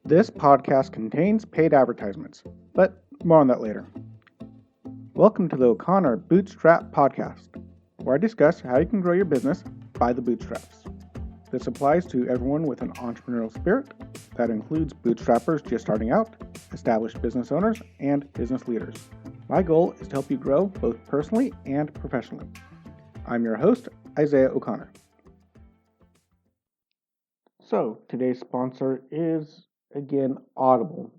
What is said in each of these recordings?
This podcast contains paid advertisements, but more on that later. Welcome to the O'Connor Bootstrap podcast, where I discuss how you can grow your business by the bootstraps. This applies to everyone with an entrepreneurial spirit. That includes bootstrappers just starting out, established business owners, and business leaders. My goal is to help you grow both personally and professionally. I'm your host, Isaiah O'Connor. So, today's sponsor is, again, Audible.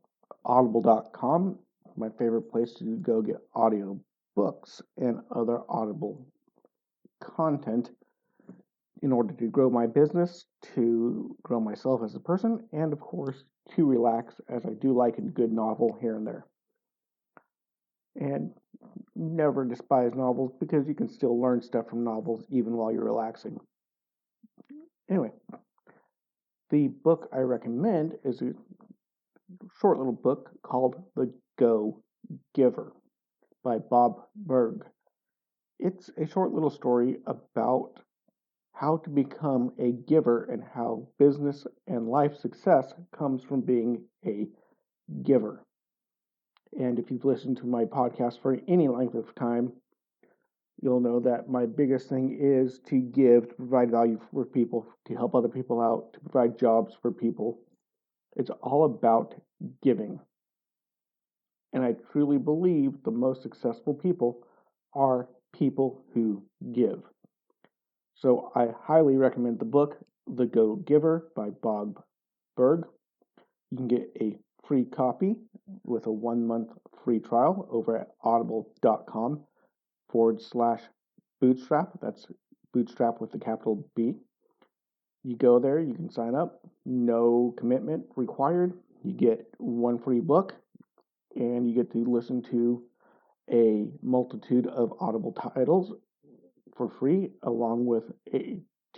Audible.com, my favorite place to go get audio books and other Audible content in order to grow my business, to grow myself as a person, and of course, to relax, as I do like a good novel here and there. And never despise novels because you can still learn stuff from novels even while you're relaxing. Anyway, the book I recommend is a short little book called The Go Giver by Bob Burg. It's a short little story about how to become a giver and how business and life success comes from being a giver. And if you've listened to my podcast for any length of time, you'll know that my biggest thing is to give, to provide value for people, to help other people out, to provide jobs for people. It's all about giving. And I truly believe the most successful people are people who give. So I highly recommend the book, The Go Giver by Bob Burg. You can get a free copy with a 1-month free trial over at audible.com/bootstrap. That's bootstrap with the capital B. You go there, you can sign up, no commitment required. You get one free book, and you get to listen to a multitude of Audible titles for free, along with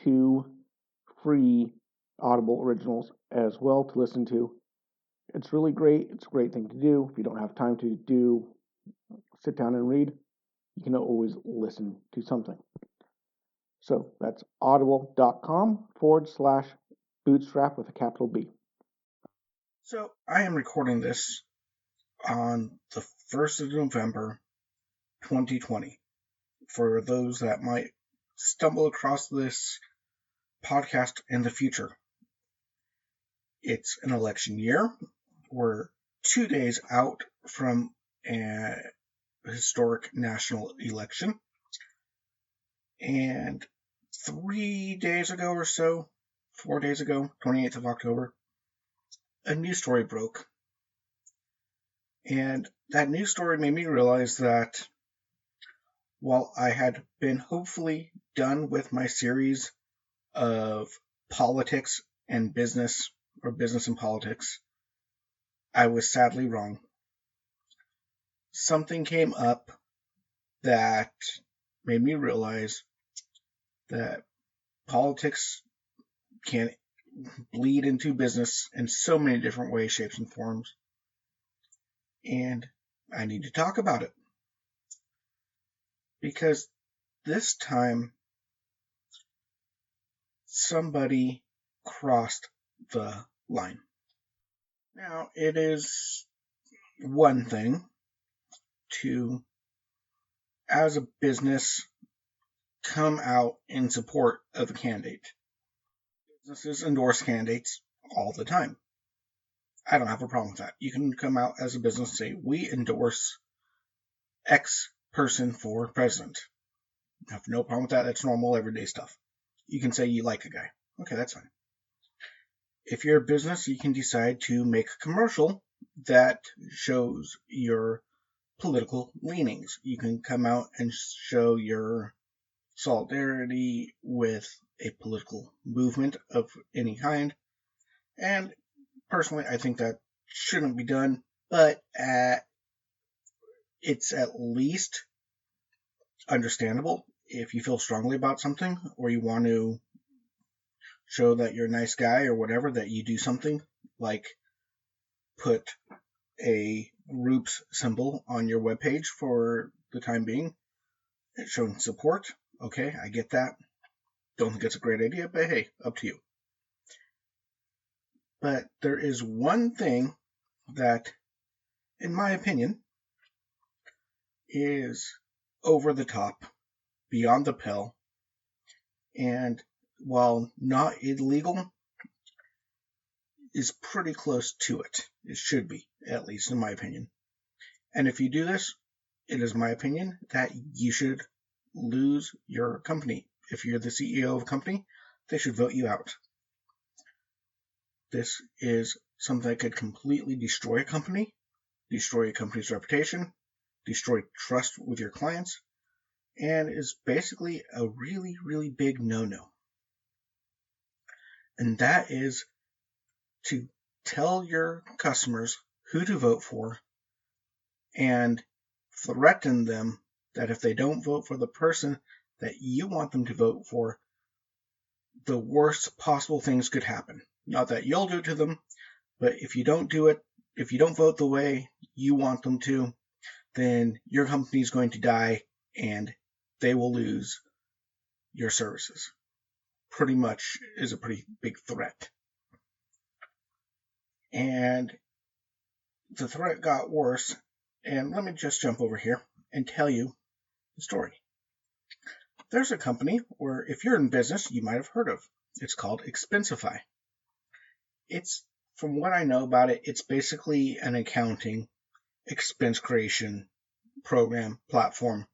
2 free Audible originals as well to listen to. It's really great. It's a great thing to do. If you don't have time to sit down and read, you can always listen to something. So that's audible.com/bootstrap with a capital B. So I am recording this on the 1st of November, 2020. For those that might stumble across this podcast in the future. It's an election year. We're 2 days out from a historic national election. And 3 days ago or so, 4 days ago, 28th of October, a news story broke. And that news story made me realize that while I had been hopefully done with my series of politics and business, or business and politics, I was sadly wrong. Something came up that made me realize that politics can bleed into business in so many different ways, shapes, and forms. And I need to talk about it. Because this time, somebody crossed the line. Now, it is one thing to, as a business, come out in support of a candidate. Businesses endorse candidates all the time. I don't have a problem with that. You can come out as a business and say, we endorse X person for president. I have no problem with that. That's normal, everyday stuff. You can say you like a guy. Okay, that's fine. If you're a business, you can decide to make a commercial that shows your political leanings. You can come out and show your solidarity with a political movement of any kind. And personally, I think that shouldn't be done, but it's at least understandable if you feel strongly about something or you want to show that you're a nice guy or whatever, that you do something like put a groups symbol on your webpage for the time being, showing support. Okay, I get that. Don't think it's a great idea, but hey, up to you. But there is one thing that, in my opinion, is over the top, beyond the pale, and while not illegal, is pretty close to it. It should be, at least in my opinion. And if you do this, it is my opinion that you should lose your company. If you're the CEO of a company, they should vote you out. This is something that could completely destroy a company, destroy a company's reputation, destroy trust with your clients, and is basically a really, really big no-no. And that is to tell your customers who to vote for and threaten them that if they don't vote for the person that you want them to vote for, the worst possible things could happen. Not that you'll do it to them, but if you don't do it, if you don't vote the way you want them to, then your company is going to die and they will lose your services. Pretty much is a pretty big threat. And the threat got worse, and let me just jump over here and tell you the story. There's a company where, if you're in business, you might have heard of. It's called Expensify. It's, from what I know about it, it's basically an accounting expense creation program, platform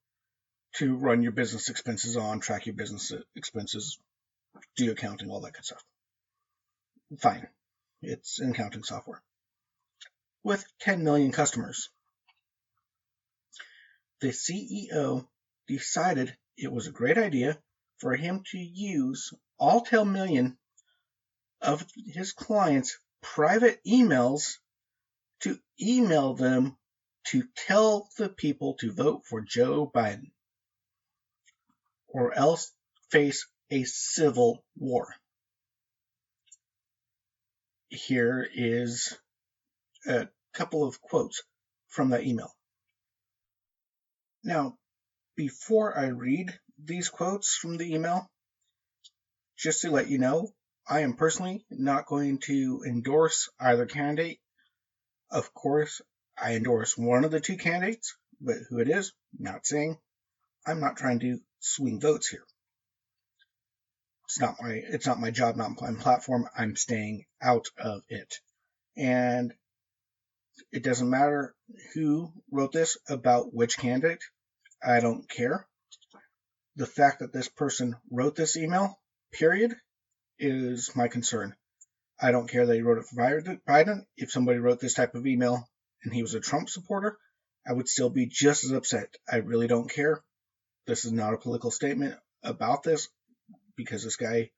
to run your business expenses on, track your business expenses, do accounting, all that good stuff. Fine. It's an accounting software with 10 million customers. The CEO decided it was a great idea for him to use all 10 million of his clients' private emails to email them to tell the people to vote for Joe Biden, or else face a civil war. Here is a couple of quotes from that email. Now, before I read these quotes from the email, just to let you know, I am personally not going to endorse either candidate. Of course, I endorse one of the two candidates, but who it is, not saying. I'm not trying to swing votes here. It's not my job, not my platform. I'm staying out of it. And it doesn't matter who wrote this about which candidate. I don't care. The fact that this person wrote this email, period, is my concern. I don't care that he wrote it for Biden. If somebody wrote this type of email and he was a Trump supporter, I would still be just as upset. I really don't care. This is not a political statement about this because this guy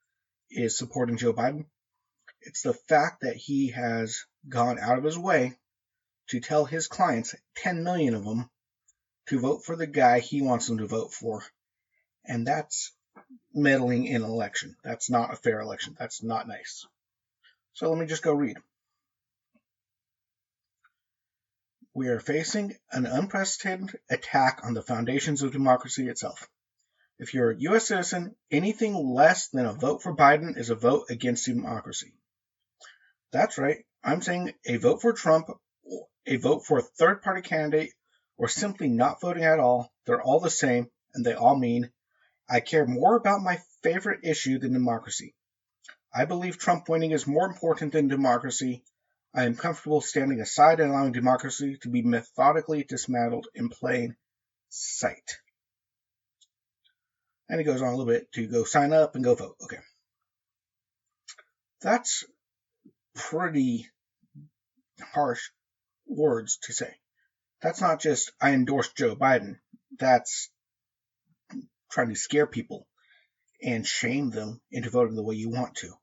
is supporting Joe Biden. It's the fact that he has gone out of his way to tell his clients, 10 million of them, to vote for the guy he wants them to vote for. And that's meddling in an election. That's not a fair election. That's not nice. So let me just go read. We are facing an unprecedented attack on the foundations of democracy itself. If you're a U.S. citizen, anything less than a vote for Biden is a vote against democracy. That's right. I'm saying a vote for Trump, a vote for a third-party candidate, or simply not voting at all, they're all the same, and they all mean, I care more about my favorite issue than democracy. I believe Trump winning is more important than democracy. I am comfortable standing aside and allowing democracy to be methodically dismantled in plain sight. And he goes on a little bit to go sign up and go vote. Okay. That's pretty harsh words to say. That's not just, I endorse Joe Biden. That's trying to scare people and shame them into voting the way you want to.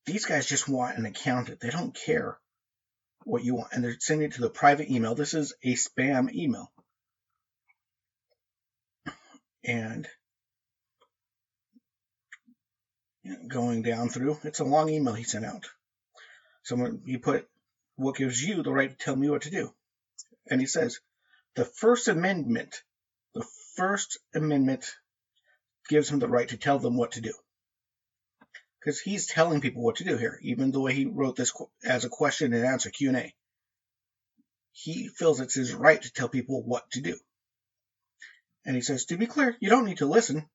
These guys just want an accountant. They don't care what you want. And they're sending it to the private email. This is a spam email. And going down through, it's a long email he sent out. He put, what gives you the right to tell me what to do? And he says, the First Amendment gives him the right to tell them what to do. because he's telling people what to do here. Even the way he wrote this as a question and answer Q&A. He feels it's his right to tell people what to do. And he says, to be clear, you don't need to listen,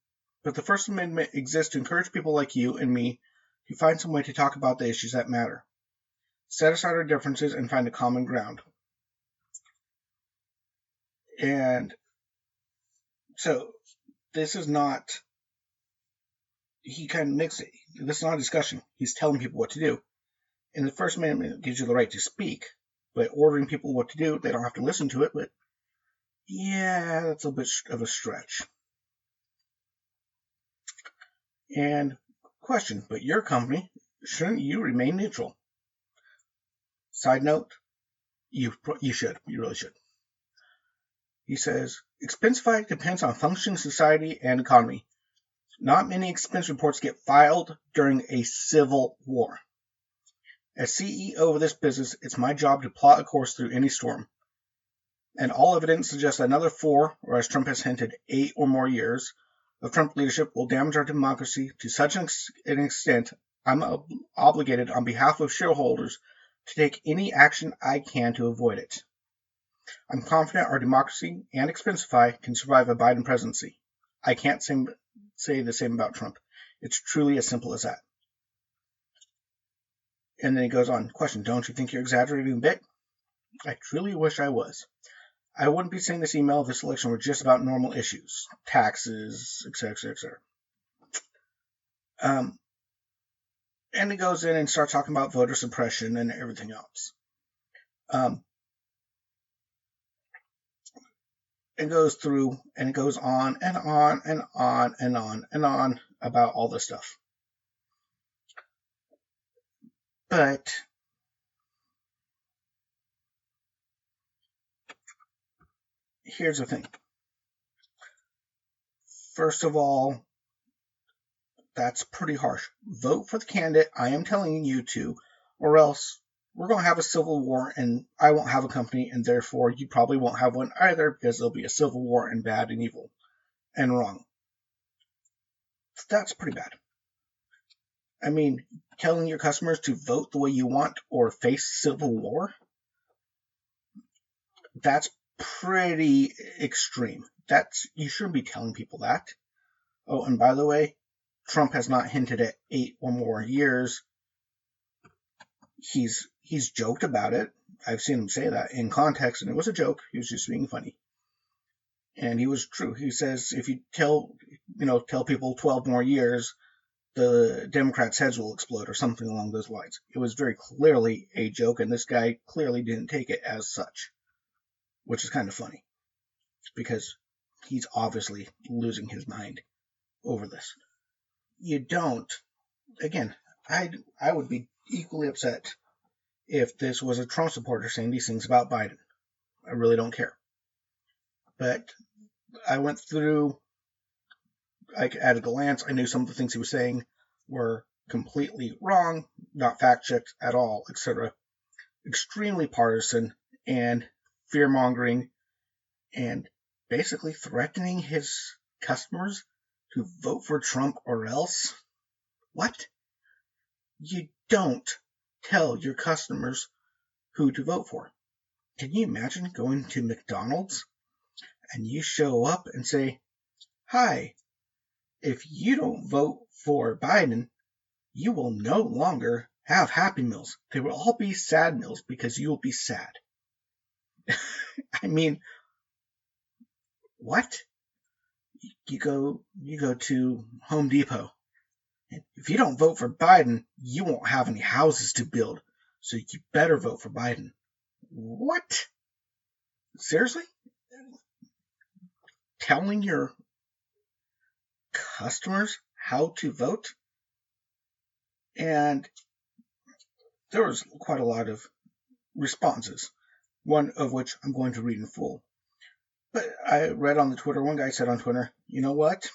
but the First Amendment exists to encourage people like you and me to find some way to talk about the issues that matter. Set aside our differences and find a common ground. And so this is not, he kind of mixes it. This is not a discussion. He's telling people what to do. And the First Amendment gives you the right to speak, but ordering people what to do, they don't have to listen to it, but yeah, that's a bit of a stretch. And question, but your company, shouldn't you remain neutral? Side note, you should. You really should. He says, Expensify depends on functioning society and economy. Not many expense reports get filed during a civil war. As CEO of this business, it's my job to plot a course through any storm. And all evidence suggests that another 4, or as Trump has hinted, 8 or more years of Trump leadership will damage our democracy to such an extent I'm obligated on behalf of shareholders to take any action I can to avoid it. I'm confident our democracy and Expensify can survive a Biden presidency. I can't say the same about Trump. It's truly as simple as that. And then he goes on, question, don't you think you're exaggerating a bit? I truly wish I was. I wouldn't be sending this email if this election were just about normal issues, taxes, etc., etc. And he goes in and starts talking about voter suppression and everything else. It goes through and it goes on and on and on and on and on about all this stuff. But here's the thing. First of all, that's pretty harsh. Vote for the candidate I am telling you to, or else we're going to have a civil war and I won't have a company, and therefore you probably won't have one either because there'll be a civil war and bad and evil and wrong. That's pretty bad. I mean, telling your customers to vote the way you want or face civil war? That's pretty extreme. You shouldn't be telling people that. Oh, and by the way, Trump has not hinted at 8 or more years. He's joked about it. I've seen him say that in context, and it was a joke. He was just being funny. And he was true. He says if you tell people 12 more years, the Democrats' heads will explode or something along those lines. It was very clearly a joke, and this guy clearly didn't take it as such, which is kind of funny because he's obviously losing his mind over this. You don't. Again, I would be equally upset if this was a Trump supporter saying these things about Biden. I really don't care. But I went through, like, at a glance, I knew some of the things he was saying were completely wrong, not fact-checked at all, etc. Extremely partisan and fear-mongering and basically threatening his customers to vote for Trump or else. What? You don't tell your customers who to vote for. Can you imagine going to McDonald's and you show up and say, hi, if you don't vote for Biden, you will no longer have Happy Meals. They will all be sad meals because you will be sad. I mean, what? You go to Home Depot. If you don't vote for Biden, you won't have any houses to build. So you better vote for Biden. What? Seriously? Telling your customers how to vote? And there was quite a lot of responses, one of which I'm going to read in full. But I read on the Twitter, one guy said on Twitter, you know what?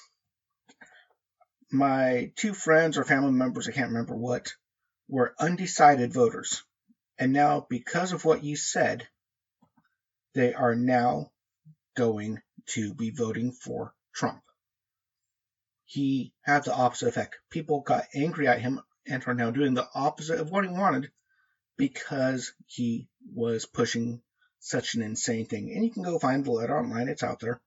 My 2 friends or family members, I can't remember what, were undecided voters. And now, because of what you said, they are now going to be voting for Trump. he had the opposite effect. People got angry at him and are now doing the opposite of what he wanted because he was pushing such an insane thing. And you can go find the letter online, it's out there.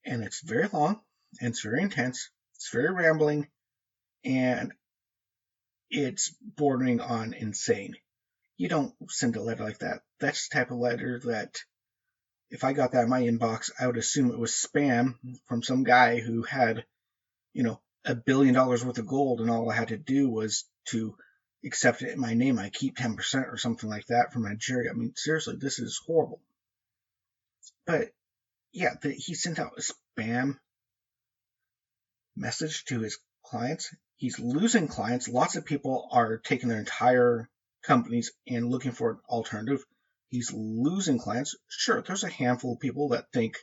And it's very long, and it's very intense, it's very rambling, and it's bordering on insane. You don't send a letter like that. That's the type of letter that, if I got that in my inbox, I would assume it was spam from some guy who had, $1 billion worth of gold, and all I had to do was to accept it in my name. I keep 10% or something like that from Nigeria. I mean, seriously, this is horrible. But yeah, he sent out a spam message to his clients. He's losing clients. Lots of people are taking their entire companies and looking for an alternative. He's losing clients. Sure, there's a handful of people that think,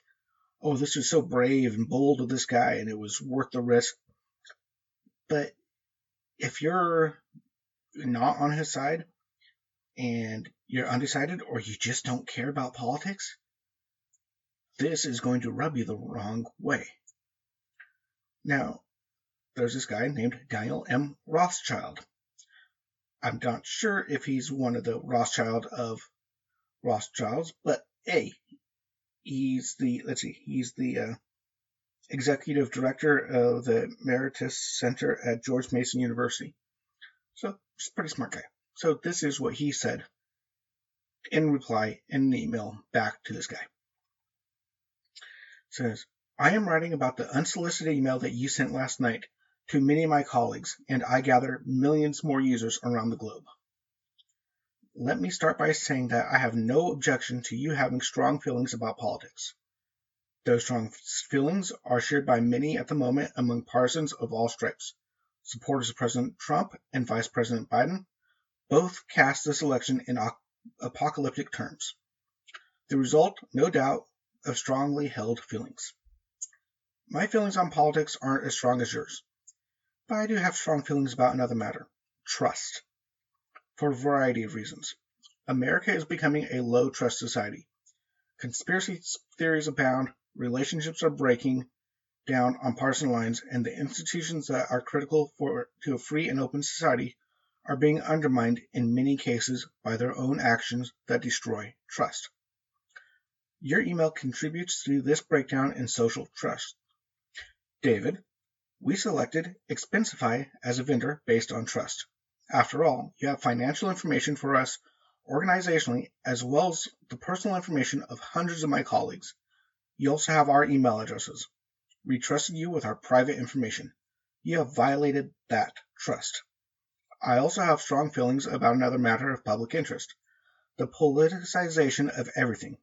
oh, this was so brave and bold of this guy and it was worth the risk. But if you're not on his side and you're undecided, or you just don't care about politics, this is going to rub you the wrong way. Now, there's this guy named Daniel M. Rothschild. I'm not sure if he's one of the Rothschild of Rothschilds, but he's the executive director of the Emeritus Center at George Mason University. So, he's a pretty smart guy. So this is what he said in reply in an email back to this guy. It says, I am writing about the unsolicited email that you sent last night to many of my colleagues, and I gather millions more users around the globe. Let me start by saying that I have no objection to you having strong feelings about politics. Those strong feelings are shared by many at the moment among partisans of all stripes. Supporters of President Trump and Vice President Biden both cast this election in apocalyptic terms. The result, no doubt, of strongly held feelings. My feelings on politics aren't as strong as yours, but I do have strong feelings about another matter, trust, for a variety of reasons. America is becoming a low-trust society. Conspiracy theories abound, relationships are breaking down on partisan lines, and the institutions that are critical to a free and open society are being undermined in many cases by their own actions that destroy trust. Your email contributes to this breakdown in social trust. David, we selected Expensify as a vendor based on trust. After all, you have financial information for us organizationally, as well as the personal information of hundreds of my colleagues. You also have our email addresses. We trusted you with our private information. You have violated that trust. I also have strong feelings about another matter of public interest, the politicization of everything.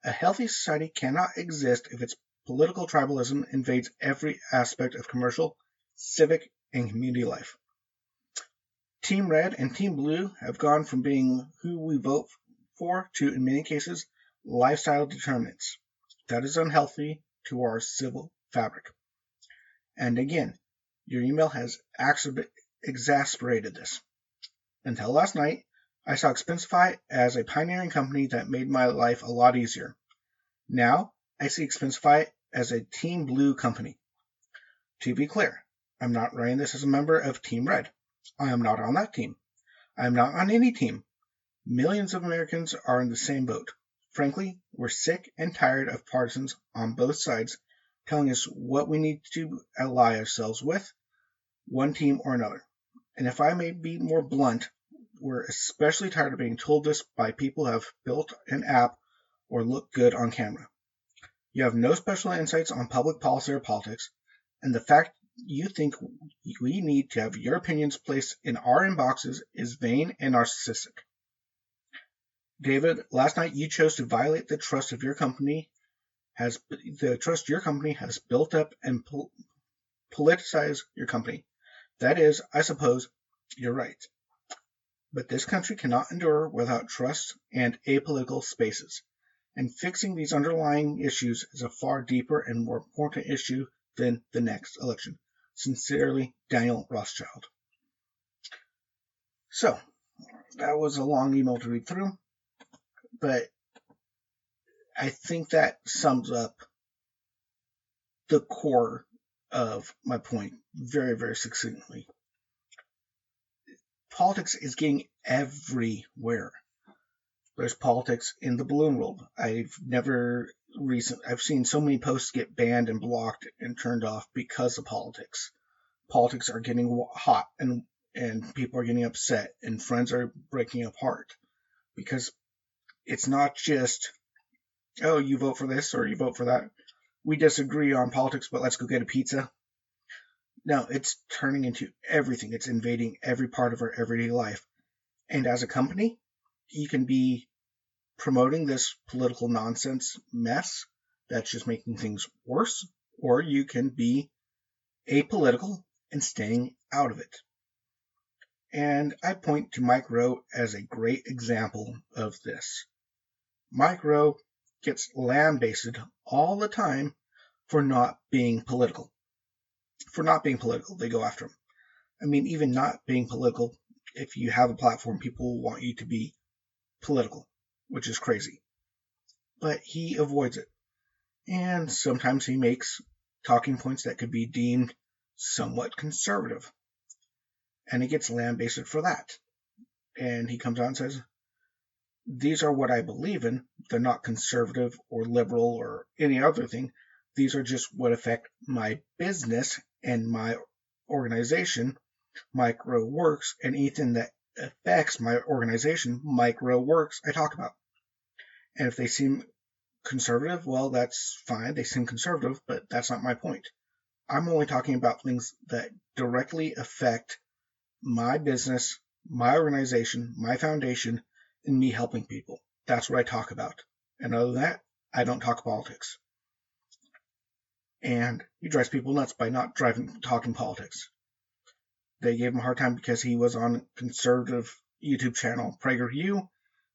A healthy society cannot exist if its political tribalism invades every aspect of commercial, civic, and community life. Team Red and Team Blue have gone from being who we vote for to, in many cases, lifestyle determinants. That is unhealthy to our civil fabric. And again, your email has exacerbated this. Until last night, I saw Expensify as a pioneering company that made my life a lot easier. Now, I see Expensify as a Team Blue company. To be clear, I'm not writing this as a member of Team Red. I am not on that team. I am not on any team. Millions of Americans are in the same boat. Frankly, we're sick and tired of partisans on both sides telling us what we need to ally ourselves with, one team or another. And if I may be more blunt, we're especially tired of being told this by people who have built an app or look good on camera. You have no special insights on public policy or politics, and the fact you think we need to have your opinions placed in our inboxes is vain and narcissistic. David, last night you chose to violate the trust your company has built up and politicize your company. That is, I suppose, you're right. But this country cannot endure without trust and apolitical spaces. And fixing these underlying issues is a far deeper and more important issue than the next election. Sincerely, Daniel Rothschild. So, that was a long email to read through, but I think that sums up the core of my point very, very succinctly. Politics is getting everywhere. There's politics in the balloon world. I've seen so many posts get banned and blocked and turned off because of politics. Politics are getting hot and people are getting upset and friends are breaking apart because it's not just, oh, you vote for this or you vote for that. We disagree on politics, but let's go get a pizza. No, it's turning into everything. It's invading every part of our everyday life. And as a company, you can be promoting this political nonsense mess that's just making things worse, or you can be apolitical and staying out of it. And I point to Mike Rowe as a great example of this. Mike Rowe gets lambasted all the time for not being political. For not being political, they go after him. I mean, even not being political, if you have a platform, people want you to be political, which is crazy. But he avoids it. And sometimes he makes talking points that could be deemed somewhat conservative. And he gets lambasted for that. And he comes out and says, these are what I believe in. They're not conservative or liberal or any other thing. These are just what affect my business and my organization, Mike Rowe Works, and anything that affects my organization, Mike Rowe Works, I talk about. And if they seem conservative, well, that's fine. They seem conservative, but that's not my point. I'm only talking about things that directly affect my business, my organization, my foundation, and me helping people. That's what I talk about. And other than that, I don't talk politics. And he drives people nuts by not talking politics. They gave him a hard time because he was on a conservative YouTube channel, PragerU,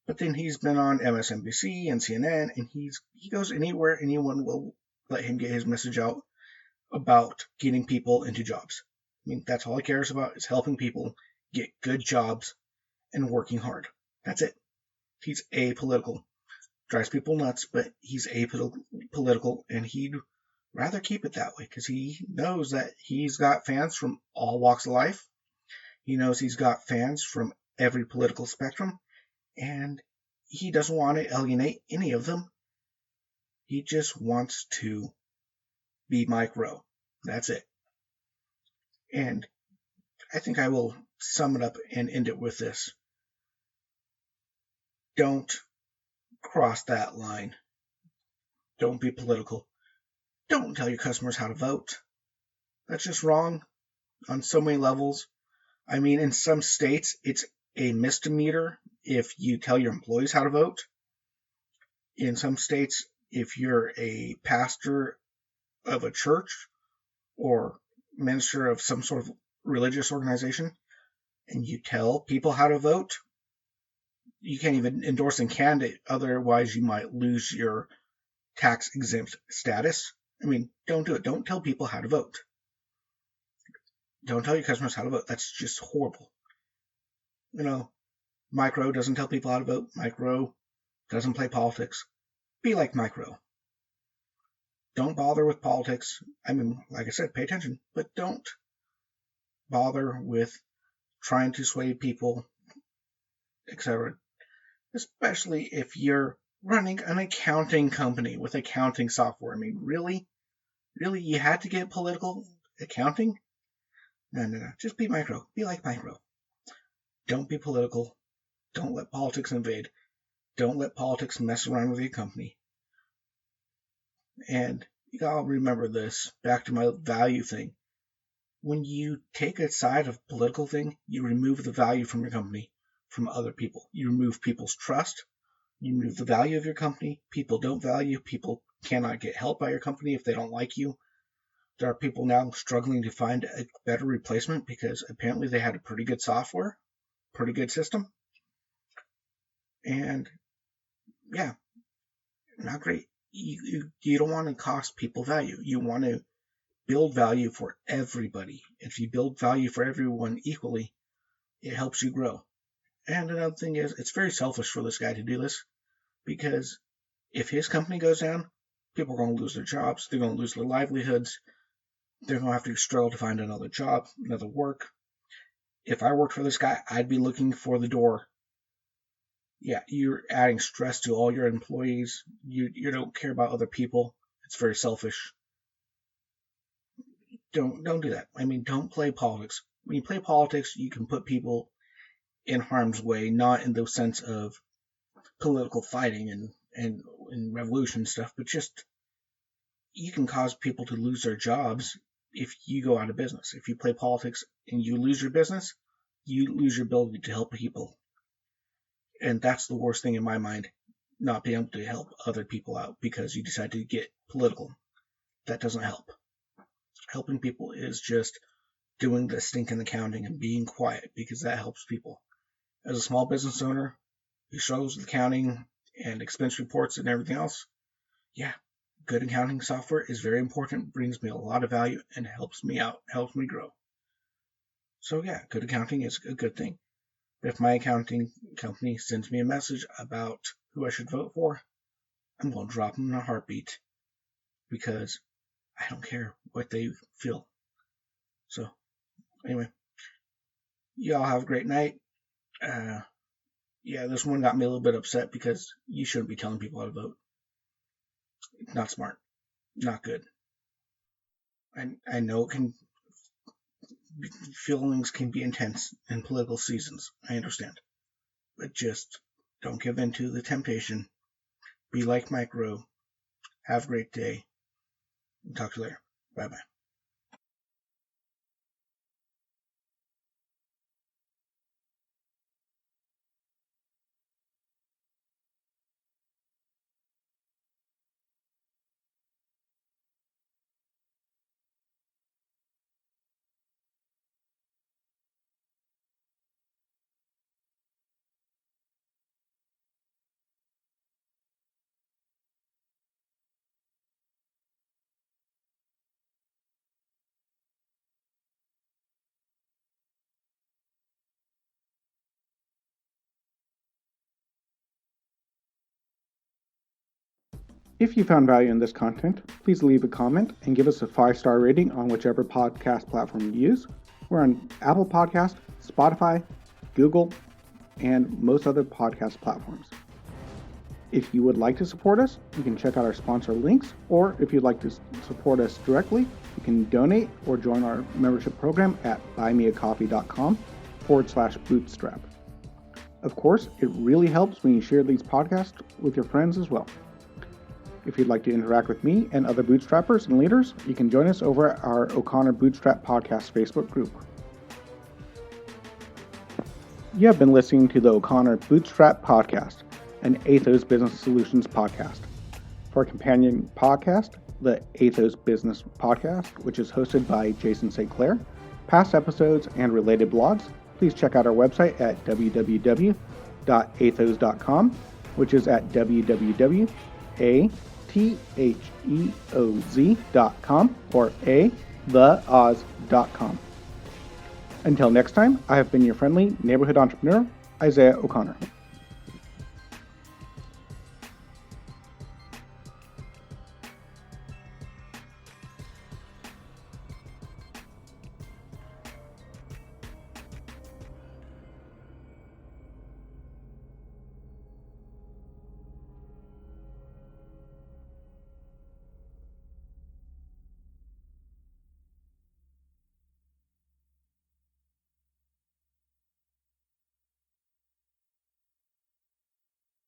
but then he's been on MSNBC and CNN, and he goes anywhere anyone will let him get his message out about getting people into jobs. I mean, that's all he cares about, is helping people get good jobs and working hard. That's it. He's apolitical. Drives people nuts, but he's apolitical, and he'd rather keep it that way because he knows that he's got fans from all walks of life. He knows he's got fans from every political spectrum, and he doesn't want to alienate any of them. He just wants to be Mike Rowe. That's it. And I think I will sum it up and end it with this. Don't cross that line. Don't be political. Don't tell your customers how to vote. That's just wrong on so many levels. I mean, in some states, it's a misdemeanor if you tell your employees how to vote. In some states, if you're a pastor of a church or minister of some sort of religious organization and you tell people how to vote, you can't even endorse in Canada, otherwise you might lose your tax exempt status. I mean, don't do it. Don't tell people how to vote. Don't tell your customers how to vote. That's just horrible. You know, Mike Rowe doesn't tell people how to vote. Mike Rowe doesn't play politics. Be like Mike Rowe. Don't bother with politics. I mean, like I said, pay attention, but don't bother with trying to sway people, etc. Especially if you're running an accounting company with accounting software. I mean, really? Really? You had to get political? Accounting? No. Just be Mike Rowe. Be like Mike Rowe. Don't be political. Don't let politics invade. Don't let politics mess around with your company. And you gotta remember this, back to my value thing. When you take a side of a political thing, you remove the value from your company, from other people. You remove people's trust. You remove the value of your company. People don't value. People cannot get help by your company if they don't like you. There are people now struggling to find a better replacement because apparently they had a pretty good software, pretty good system. And yeah, not great. You don't want to cost people value. You want to build value for everybody. If you build value for everyone equally, it helps you grow. And another thing is, it's very selfish for this guy to do this, because if his company goes down, people are going to lose their jobs. They're going to lose their livelihoods. they're going to have to struggle to find another job, another work. If I worked for this guy, I'd be looking for the door. Yeah, you're adding stress to all your employees. You don't care about other people. It's very selfish. Don't do that. I mean, don't play politics. When you play politics, you can put people in harm's way, not in the sense of political fighting and revolution stuff, but just you can cause people to lose their jobs if you go out of business. If you play politics and you lose your business, you lose your ability to help people. And that's the worst thing in my mind, not being able to help other people out because you decide to get political. That doesn't help. Helping people is just doing the stinking accounting and being quiet because that helps people. As a small business owner who struggles with accounting and expense reports and everything else, yeah, good accounting software is very important, brings me a lot of value, and helps me out, helps me grow. So yeah, good accounting is a good thing. If my accounting company sends me a message about who I should vote for, I'm going to drop them in a heartbeat because I don't care what they feel. So anyway, y'all have a great night. Yeah, this one got me a little bit upset because you shouldn't be telling people how to vote. Not smart. Not good. I know feelings can be intense in political seasons. I understand. But just don't give in to the temptation. Be like Mike Rowe. Have a great day. Talk to you later. Bye-bye. If you found value in this content, please leave a comment and give us a 5-star rating on whichever podcast platform you use. We're on Apple Podcast, Spotify, Google, and most other podcast platforms. If you would like to support us, you can check out our sponsor links, or if you'd like to support us directly, you can donate or join our membership program at buymeacoffee.com/bootstrap. Of course, it really helps when you share these podcasts with your friends as well. If you'd like to interact with me and other bootstrappers and leaders, you can join us over at our O'Connor Bootstrap Podcast Facebook group. You have been listening to the O'Connor Bootstrap Podcast, an Atheoz Business Solutions podcast. For a companion podcast, the Atheoz Business Podcast, which is hosted by Jason St. Clair, past episodes and related blogs, please check out our website at www.atheoz.com, which is at www.atheoz.com or theoz.com. Until next time, I have been your friendly neighborhood entrepreneur, Isaiah O'Connor.